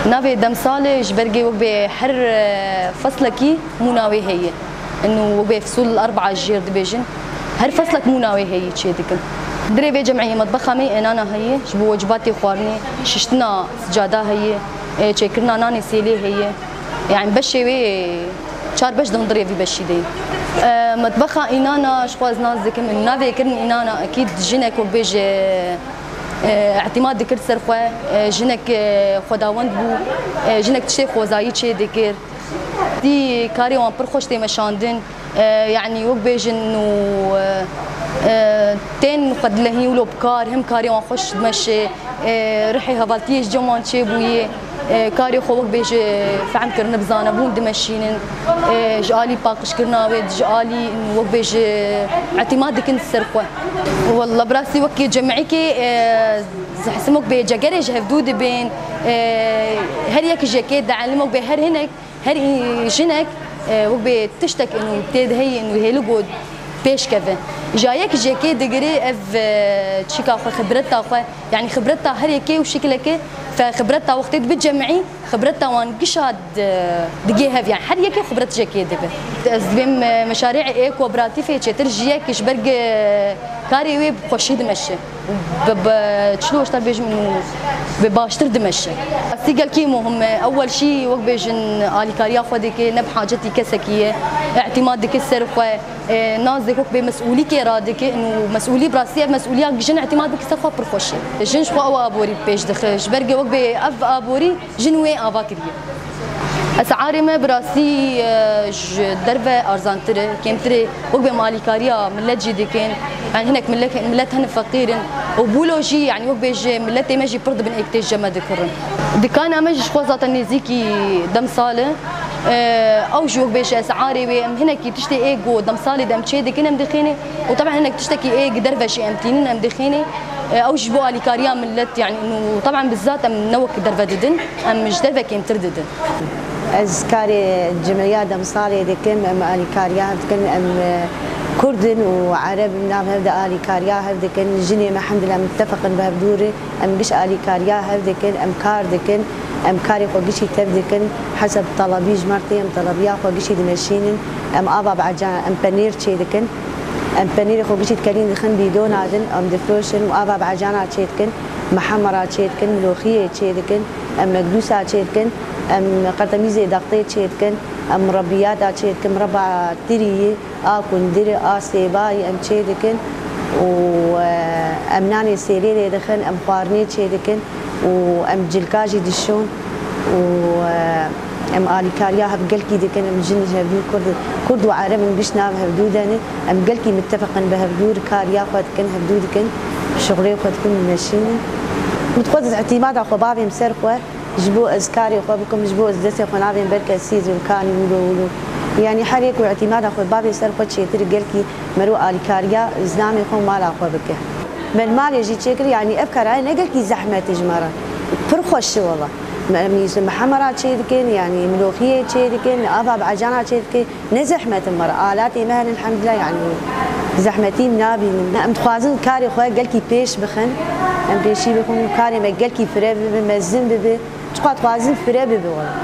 ناوي دم صالح جبرجي وقبي حر فصلكي مو ناوي هي انه وقبي فصول الاربعه الجير دبيجن هر فصلك مو ناوي هي تشيدك دري بي جمعيه مطبخه مي انا هي جبو وجباتي خوارني ششتنا سجاده هي تشكرنا ناني سيلي هي يعني بشي وي شار باش دندري في بشي دي مطبخه انانا شخواز ناس ذكر من ناوي كرن انانا اكيد جنك وبيج اعتماد دكر سرخوا جنك خداوند بو جنك تشي خوزايي تشي دكر دي كاري وان برخوش تي مشاندن يعني وك بيجن انه تين قد لهي ولو بكار هم كاري وان خوش مشي رحي هفالتيش جمان تشي بويه كاري خوك بيج فهم كرنا بزانا بون دمشينن جالي باقش كرنا ويد جالي وك بيج اعتماد كنت سرقه والله براسي وكي جمعيكي حسمك بجاكري جهدود بين هر يك جاكيت علمك بهر هناك هر جنك وك بتشتك انه تد هي انه هي لجود بيش كذا جايك جاكيت دغري اف تشيكا خبرتها يعني خبرتها هر يكي وشكلك فخبرتها وقت بتجمعي خبرتها وان قشاد دقيها يعني حد يكي خبرت جاكي دبه بين مشاريع ايكو براتيفي ترجيك شبرق كاري وي بخشي دمشي بتشلو اشتر بيج منو بباشتر دمشي سيقل كيمو هم اول شيء وقت بيجن الي كاريا خدك نب حاجتي كسكيه اعتماد دك السرقه ناس دك بمسؤولي كيرادك انه مسؤولي براسيه مسؤوليه جن اعتماد بك سرقه برخوشي جن شو او ابوري بيج دخل شبرق وقت اف ابوري جنوي افاكريه اسعاري ما براسي دربه ارزانتري كيمتري وقبه مالي كاريا ملت جديكين يعني هناك ملت هن فقيرن وبولوجي يعني وقبه ملت ماجي برد بن اكتيج جما ذكرن دكان امج خوزات نزيكي دم صاله او جو بيش اسعاري هناك بتشتي ايجو دم صالي دم تشيدي كنا مدخيني وطبعا هناك تشتكي ايج دربه شي امتينين مدخيني او جبوا الي كاريا ملت يعني انه طبعا بالذات ام نوك دربه ددن ام مش دربه كيم ترددن از كاري الجمعيات دم صالي دكن ام الي كاريا دكن ام كردن وعرب نام هذا الي كاريا هذا دكن جني الحمد لله متفقن بهدوري ام قش الي كاريا هذا دكن ام كار دكن ام كاري خوقشي تبدكن حسب طلبي جمرتي ام طلبيا خوقشي دمشينن ام ابا بعجان ام بنير تشي دكن ام بنير خوقشي تكلين دخن بيدون عدن ام دفروشن وابا بعجانا تشي دكن محمرة تشي دكن ملوخيه تشي دكن ام مقدوسه تشي دكن ام قرطميزه دقطي تشي دكن ام مربيات تشي دكن مربع تري كندري سيباي ام تشي دكن و ام ناني سيري دخن ام خوارني تشي دكن وام جلكاجي دشون و ام الي كاريا هبقلكي دكن ام جن هبدو كرد وعرب ام بشنا هبدوداني ام قلكي متفقا بهبدور كاريا خد كن هبدو دكن شغلي خد كن ماشيين متقدس اعتماد على بابي مسرقه جبو ازكاري خو بكم جبو ازدسي خو نابين بركه سيزو كان ولو يعني حريك واعتماد على بابي سرقه شي تر قلكي مرو الي كاريا زنامي خو مال اخو بك من مال يجي تشكر يعني افكار انا قلكي زحمه تجمره برخوش والله ميز محمرات شي دكين يعني ملوخيه شي دكين ابا بعجانات شي دكين نزحمه المراه الاتي مهن الحمد لله يعني زحمتي نابي ام تخوازن كاري خو قلكي بيش بخن ام بيشي بكم كاري ما قلكي فري مزن ببي تقعد خوازن فري ببي والله